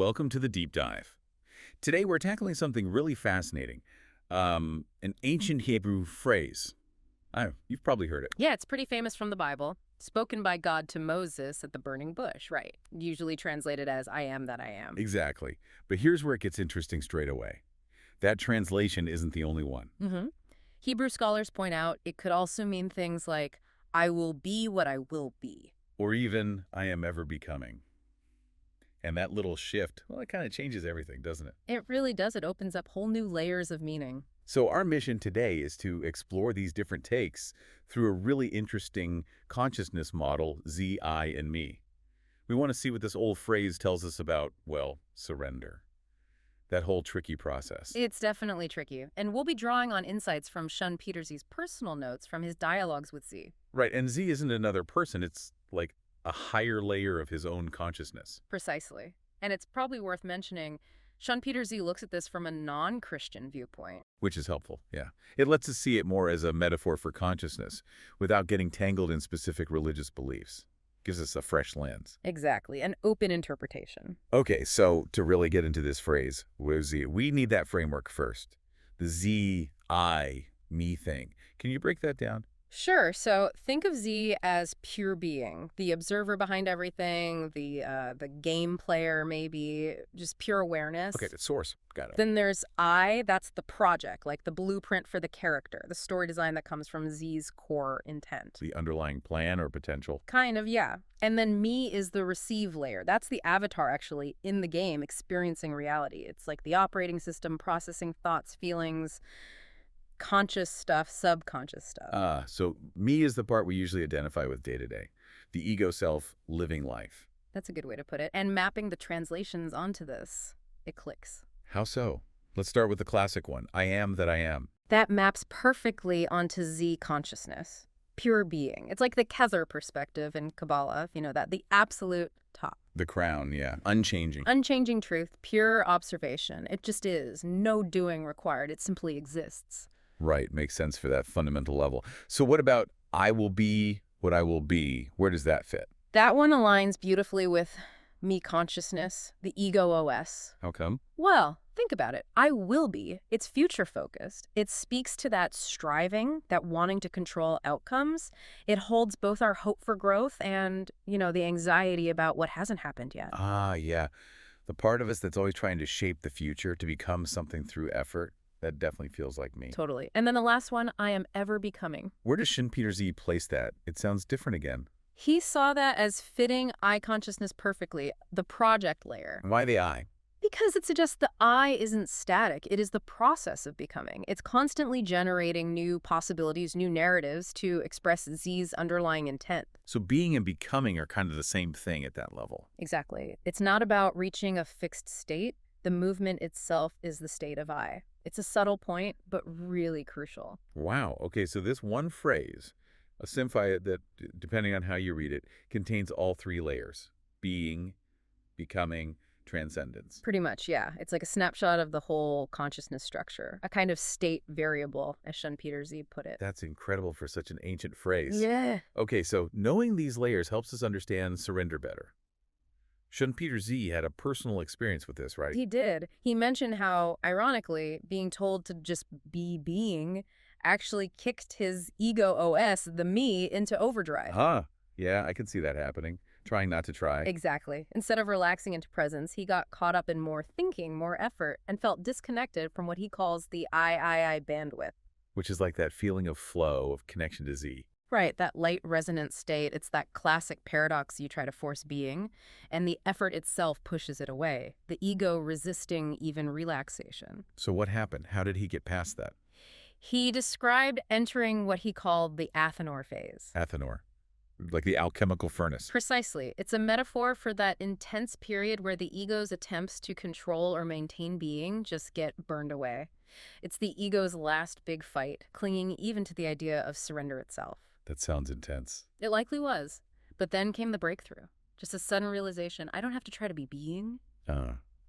welcome to the deep dive. Today we're tackling something really fascinating, an ancient Hebrew phrase. You've probably heard it. Yeah, it's pretty famous from the Bible. Spoken by God to Moses at the burning bush, right? Usually translated as, I am that I am. Exactly. But here's where it gets interesting straight away. That translation isn't the only one. Hebrew scholars point out it could also mean things like, I will be what I will be. Or even, I am ever becoming. And that little shift, well, it kind of changes everything, doesn't it? It really does. It opens up whole new layers of meaning. So our mission today is to explore these different takes through a really interesting consciousness model, Z, I, and me. We want to see what this old phrase tells us about, well, surrender. That whole tricky process. It's definitely tricky. And we'll be drawing on insights from ShunpeterZ's personal notes from his dialogues with Z. Right, and Z isn't another person. It's like a higher layer of his own consciousness. Precisely. And it's probably worth mentioning, ShunpeterZ looks at this from a non-Christian viewpoint. Which is helpful, yeah. It lets us see it more as a metaphor for consciousness without getting tangled in specific religious beliefs. Gives us a fresh lens. Exactly, an open interpretation. Okay, so to really get into this phrase, we need that framework first. The Z, I, me thing. Can you break that down? Sure. So think of Z as pure being, the observer behind everything, the game player, maybe, just pure awareness. Okay, the source. Got it. Then there's I, that's the project, like the blueprint for the character, the story design that comes from Z's core intent. The underlying plan or potential. Kind of, yeah. And then me is the receive layer. That's the avatar, actually, in the game, experiencing reality. It's like the operating system, processing thoughts, feelings, conscious stuff, subconscious stuff. So me is the part we usually identify with day to day. The ego self living life. That's a good way to put it. And mapping the translations onto this, it clicks. How so? Let's start with the classic one. I am that I am. That maps perfectly onto Z consciousness. Pure being. It's like the Kether perspective in Kabbalah, you know, that the absolute top. The crown, yeah. Unchanging. Unchanging truth, pure observation. It just is. No doing required. It simply exists. Right, makes sense for that fundamental level. So what about I will be what I will be? Where does that fit? That one aligns beautifully with me consciousness, the ego OS. How come? Well, think about it. I will be. It's future focused. It speaks to that striving, that wanting to control outcomes. It holds both our hope for growth and, you know, the anxiety about what hasn't happened yet. Ah, yeah. The part of us that's always trying to shape the future to become something through effort. That definitely feels like me. Totally. And then the last one, I am ever becoming. Where does ShunpeterZ place that? It sounds different again. He saw that as fitting I consciousness perfectly, the project layer. Why the I? Because it suggests the I isn't static. It is the process of becoming. It's constantly generating new possibilities, new narratives to express Z's underlying intent. So being and becoming are kind of the same thing at that level. Exactly. It's not about reaching a fixed state. The movement itself is the state of I. It's a subtle point, but really crucial. Wow. Okay, so this one phrase, a symphi that, depending on how you read it, contains all three layers. Being, becoming, transcendence. Pretty much, yeah. It's like a snapshot of the whole consciousness structure, a kind of state variable, as ShunpeterZ put it. That's incredible for such an ancient phrase. Yeah. Okay, so knowing these layers helps us understand surrender better. ShunpeterZ had a personal experience with this, right? He did. He mentioned how, ironically, being told to just be being actually kicked his ego OS, the me, into overdrive. Huh. Yeah, I can see that happening. Trying not to try. Exactly. Instead of relaxing into presence, he got caught up in more thinking, more effort, and felt disconnected from what he calls the I bandwidth. Which is like that feeling of flow, of connection to Z. Right, that light resonant state. It's that classic paradox you try to force being, and the effort itself pushes it away, the ego resisting even relaxation. So what happened? How did he get past that? He described entering what he called the Athanor phase. Athanor. Like the alchemical furnace. Precisely. It's a metaphor for that intense period where the ego's attempts to control or maintain being just get burned away. It's the ego's last big fight, clinging even to the idea of surrender itself. That sounds intense. It likely was. But then came the breakthrough. Just a sudden realization, I don't have to try to be being.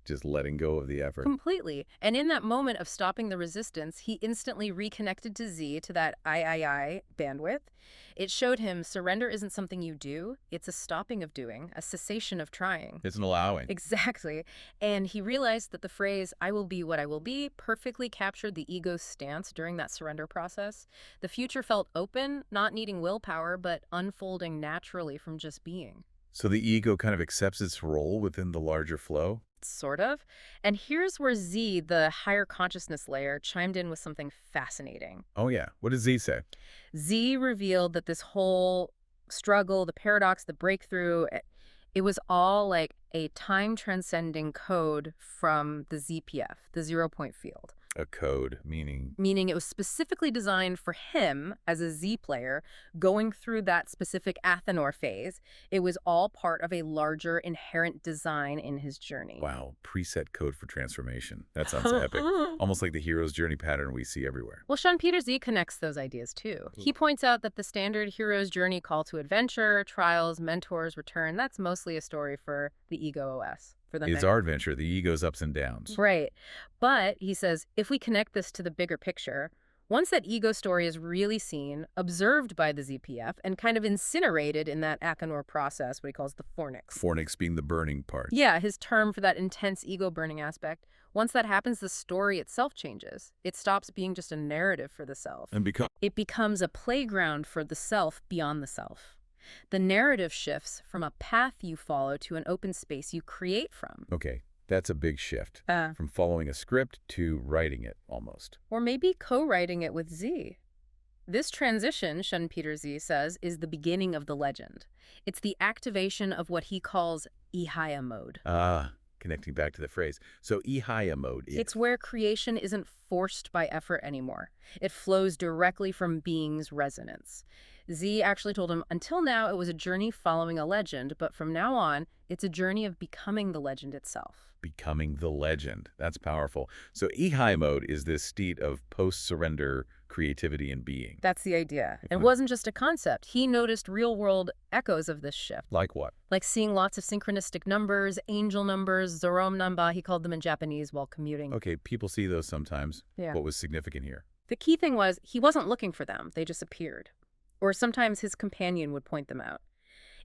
just letting go of the effort. Completely. And in that moment of stopping the resistance, he instantly reconnected to Z, to that I bandwidth. It showed him surrender isn't something you do, it's a stopping of doing, a cessation of trying. It's an allowing. Exactly. And he realized that the phrase, I will be what I will be, perfectly captured the ego's stance during that surrender process. The future felt open, not needing willpower, but unfolding naturally from just being. So the ego kind of accepts its role within the larger flow? Sort of. And here's where Z, the higher consciousness layer, chimed in with something fascinating. Oh yeah. What does Z say? Z revealed that this whole struggle, the paradox, the breakthrough, it was all like a time-transcending code from the ZPF, the zero-point field. A code, meaning? Meaning it was specifically designed for him as a Z player going through that specific Athanor phase. It was all part of a larger inherent design in his journey. Wow, preset code for transformation. That sounds epic. Almost like the hero's journey pattern we see everywhere. Well, ShunpeterZ connects those ideas too. He points out that the standard hero's journey call to adventure, trials, mentors, return, that's mostly a story for the ego OS. It's our adventure, the ego's ups and downs. Right. But, he says, if we connect this to the bigger picture, once that ego story is really seen, observed by the ZPF, and kind of incinerated in that Athanor process, what he calls the fornix. Fornix being the burning part. Yeah, his term for that intense ego burning aspect. Once that happens, the story itself changes. It stops being just a narrative for the self. And It becomes a playground for the self beyond the self. The narrative shifts from a path you follow to an open space you create from. Okay, that's a big shift. From following a script to writing it, almost. Or maybe co-writing it with Z. This transition, ShunpeterZ says, is the beginning of the legend. It's the activation of what he calls Ehyeh mode. Connecting back to the phrase. So Ehyeh mode is... It's where creation isn't forced by effort anymore. It flows directly from being's resonance. Z actually told him, until now it was a journey following a legend, but from now on, it's a journey of becoming the legend itself. Becoming the legend. That's powerful. So Ehyeh mode is this state of post-surrender creativity and being. That's the idea. It wasn't just a concept. He noticed real-world echoes of this shift. Like what? Like seeing lots of synchronistic numbers, angel numbers, zorom namba, he called them in Japanese while commuting. Okay, people see those sometimes. Yeah. What was significant here? The key thing was he wasn't looking for them. They just appeared. Or sometimes his companion would point them out.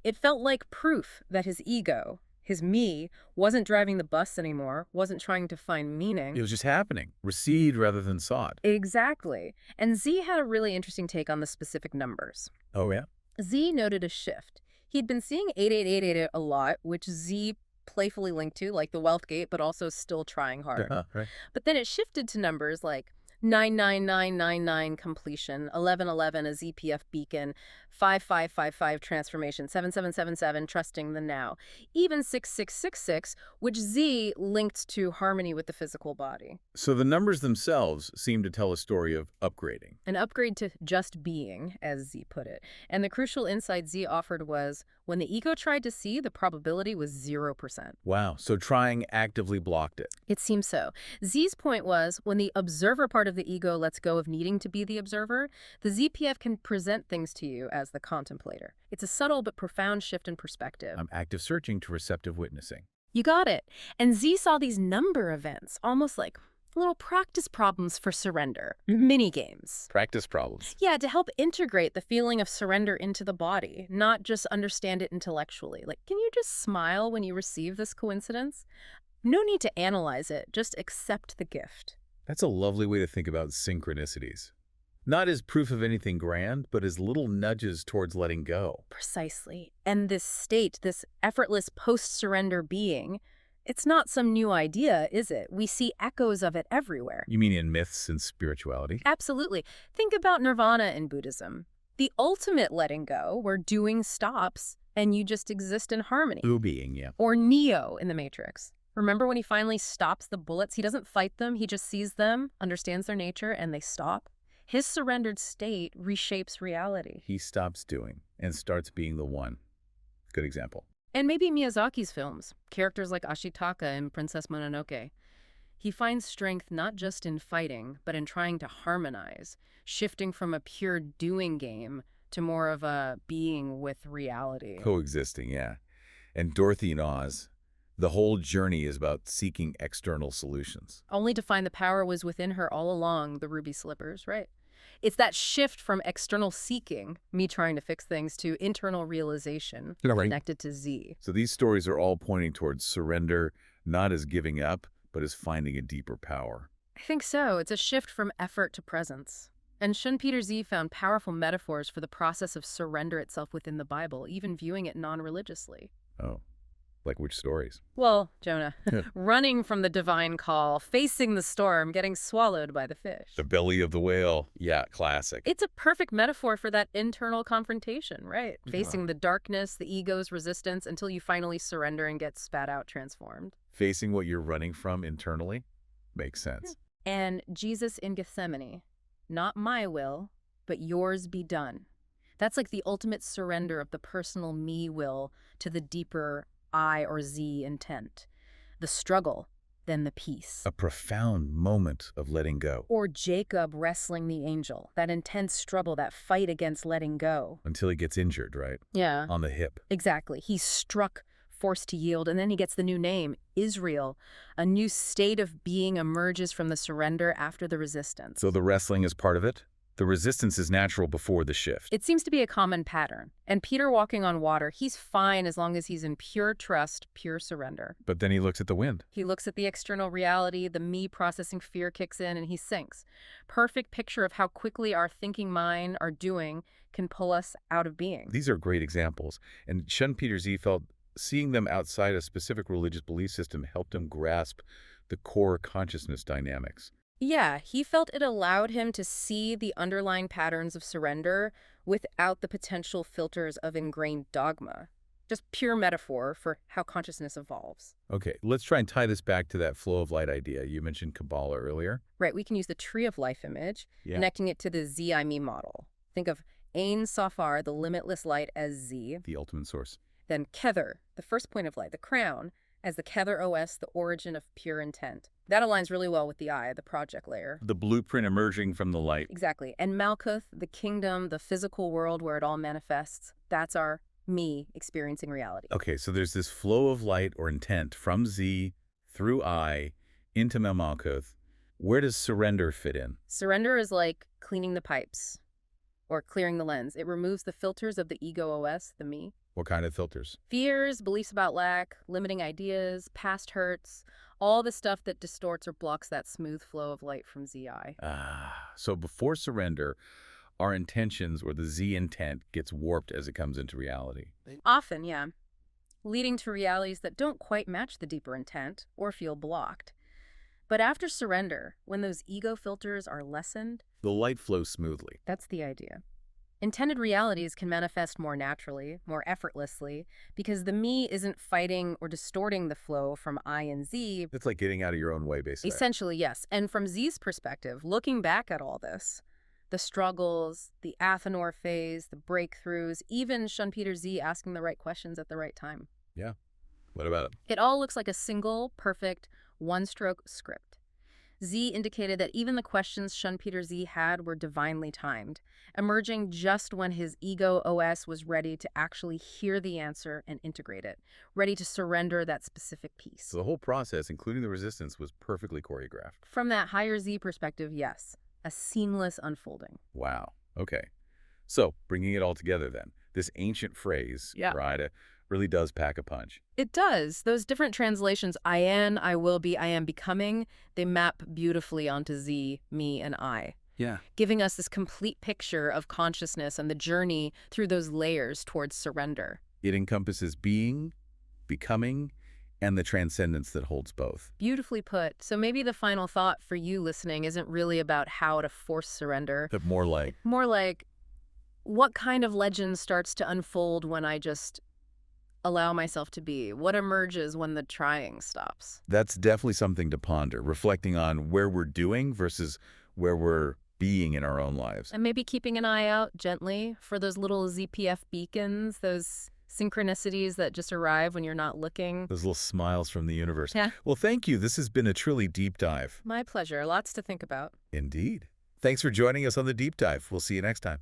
It felt like proof that his ego, his me, wasn't driving the bus anymore, wasn't trying to find meaning. It was just happening. Received rather than sought. Exactly. And Z had a really interesting take on the specific numbers. Oh, yeah? Z noted a shift. He'd been seeing 8888 a lot, which Z playfully linked to, like the wealth gate, but also still trying hard. Right. But then it shifted to numbers like 99999 completion, 1111 a ZPF beacon, 5555 transformation, 7777 trusting the now, even 6666, which Z linked to harmony with the physical body. So the numbers themselves seem to tell a story of upgrading. An upgrade to just being, as Z put it. And the crucial insight Z offered was, when the ego tried to see, the probability was 0%. Wow, so trying actively blocked it. It seems so. Z's point was, when the observer part of the ego lets go of needing to be the observer, the ZPF can present things to you as the contemplator. It's a subtle but profound shift in perspective. I'm active searching to receptive witnessing. You got it. And Z saw these number events, almost like little practice problems for surrender, mini games. Practice problems. Yeah, to help integrate the feeling of surrender into the body, not just understand it intellectually. Like, can you just smile when you receive this coincidence? No need to analyze it, just accept the gift. That's a lovely way to think about synchronicities. Not as proof of anything grand, but as little nudges towards letting go. Precisely. And this state, this effortless post-surrender being, it's not some new idea, is it? We see echoes of it everywhere. You mean in myths and spirituality? Absolutely. Think about nirvana in Buddhism. The ultimate letting go, where doing stops and you just exist in harmony. Being, yeah. Or Neo in The Matrix. Remember when he finally stops the bullets? He doesn't fight them, he just sees them, understands their nature, and they stop. His surrendered state reshapes reality. He stops doing and starts being the one. Good example. And maybe Miyazaki's films, characters like Ashitaka in Princess Mononoke. He finds strength not just in fighting, but in trying to harmonize, shifting from a pure doing game to more of a being with reality. Coexisting, yeah. And Dorothy in Oz, The whole journey is about seeking external solutions. Only to find the power was within her all along, the ruby slippers, right? It's that shift from external seeking, me trying to fix things, to internal realization connected to Z. So these stories are all pointing towards surrender, not as giving up, but as finding a deeper power. I think so. It's a shift from effort to presence. And ShunpeterZ found powerful metaphors for the process of surrender itself within the Bible, even viewing it non-religiously. Oh, like which stories? Well, Jonah, running from the divine call, facing the storm, getting swallowed by the fish. The belly of the whale. Yeah, classic. It's a perfect metaphor for that internal confrontation, right? Facing the darkness, the ego's resistance, until you finally surrender and get spat out transformed. Facing what you're running from internally makes sense. And Jesus in Gethsemane, not my will, but yours be done. That's like the ultimate surrender of the personal me will to the deeper I or Z intent. The struggle, then the peace. A profound moment of letting go. Or Jacob wrestling the angel, that intense struggle, that fight against letting go. Until he gets injured, right? Yeah. On the hip. Exactly. He's struck, forced to yield, and then he gets the new name, Israel. A new state of being emerges from the surrender after the resistance. So the wrestling is part of it? The resistance is natural before the shift. It seems to be a common pattern. And Peter walking on water, he's fine as long as he's in pure trust, pure surrender. But then he looks at the wind. He looks at the external reality, the me processing fear kicks in, and he sinks. Perfect picture of how quickly our thinking mind, our doing, can pull us out of being. These are great examples. And ShunpeterZ felt seeing them outside a specific religious belief system helped him grasp the core consciousness dynamics. Yeah, he felt it allowed him to see the underlying patterns of surrender without the potential filters of ingrained dogma. Just pure metaphor for how consciousness evolves. Okay, let's try and tie this back to that flow of light idea. You mentioned Kabbalah earlier. Right, we can use the tree of life image, connecting it to the Z-I-Me model. Think of Ein Safar, the limitless light, as Z. The ultimate source. Then Kether, the first point of light, the crown, as the Kether OS, the origin of pure intent. That aligns really well with the I, the project layer. The blueprint emerging from the light. Exactly. And Malkuth, the kingdom, the physical world where it all manifests. That's our me experiencing reality. Okay, so there's this flow of light or intent from Z through I into Malkuth. Where does surrender fit in? Surrender is like cleaning the pipes or clearing the lens. It removes the filters of the ego OS, the me. What kind of filters? Fears, beliefs about lack, limiting ideas, past hurts, all the stuff that distorts or blocks that smooth flow of light from ZI. So before surrender, our intentions or the Z intent gets warped as it comes into reality. Often, yeah. Leading to realities that don't quite match the deeper intent or feel blocked. But after surrender, when those ego filters are lessened, the light flows smoothly. That's the idea. Intended realities can manifest more naturally, more effortlessly, because the me isn't fighting or distorting the flow from I and Z. It's like getting out of your own way, basically. Essentially, yes. And from Z's perspective, looking back at all this, the struggles, the Athanor phase, the breakthroughs, even ShunpeterZ asking the right questions at the right time. Yeah. What about it? It all looks like a single, perfect, one-stroke script. Z indicated that even the questions ShunpeterZ had were divinely timed, emerging just when his ego OS was ready to actually hear the answer and integrate it, ready to surrender that specific piece. So the whole process, including the resistance, was perfectly choreographed. From that higher Z perspective, yes, a seamless unfolding. Wow. Okay. So bringing it all together then, this ancient phrase, right, really does pack a punch. It does. Those different translations, I am, I will be, I am becoming, they map beautifully onto Z, me, and I. Yeah. Giving us this complete picture of consciousness and the journey through those layers towards surrender. It encompasses being, becoming, and the transcendence that holds both. Beautifully put. So maybe the final thought for you listening isn't really about how to force surrender. But more like, what kind of legend starts to unfold when I just allow myself to be? What emerges when the trying stops? That's definitely something to ponder, reflecting on where we're doing versus where we're being in our own lives. And maybe keeping an eye out gently for those little ZPF beacons, those synchronicities that just arrive when you're not looking. Those little smiles from the universe. Yeah. Well, thank you. This has been a truly deep dive. My pleasure. Lots to think about. Indeed. Thanks for joining us on the deep dive. We'll see you next time.